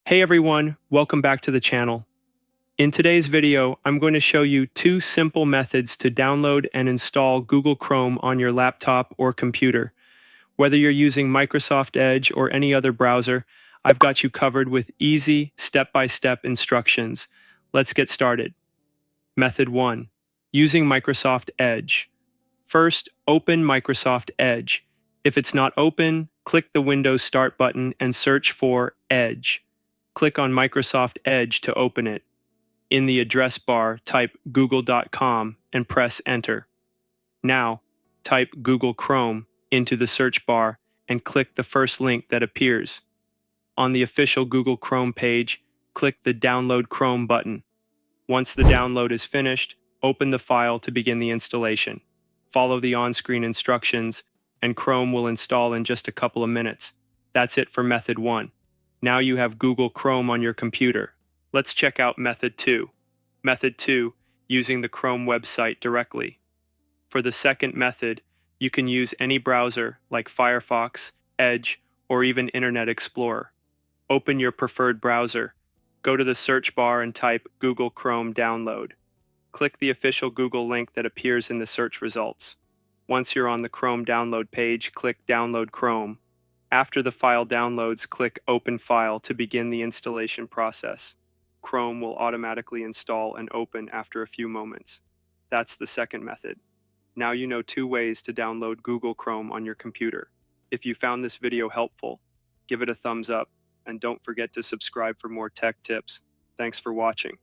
Hey everyone, welcome back to the channel. In today's video, I'm going to show you two simple methods to download and install Google Chrome on your laptop or computer. Whether you're using Microsoft Edge or any other browser, I've got you covered with easy, step-by-step instructions. Let's get started. Method 1. Using Microsoft Edge. First, open Microsoft Edge. If it's not open, click the Windows Start button and search for Edge. Click on Microsoft Edge to open it. In the address bar, type google.com and press Enter. Now, type Google Chrome into the search bar and click the first link that appears. On the official Google Chrome page, click the Download Chrome button. Once the download is finished, open the file to begin the installation. Follow the on-screen instructions, and Chrome will install in just a couple of minutes. That's it for Method 1. Now you have Google Chrome on your computer. Let's check out Method 2. Method 2, using the Chrome website directly. For the second method, you can use any browser like Firefox, Edge, or even Internet Explorer. Open your preferred browser. Go to the search bar and type Google Chrome Download. Click the official Google link that appears in the search results. Once you're on the Chrome download page, click Download Chrome. After the file downloads, click Open File to begin the installation process. Chrome will automatically install and open after a few moments. That's the second method. Now you know two ways to download Google Chrome on your computer. If you found this video helpful, give it a thumbs up, and don't forget to subscribe for more tech tips. Thanks for watching.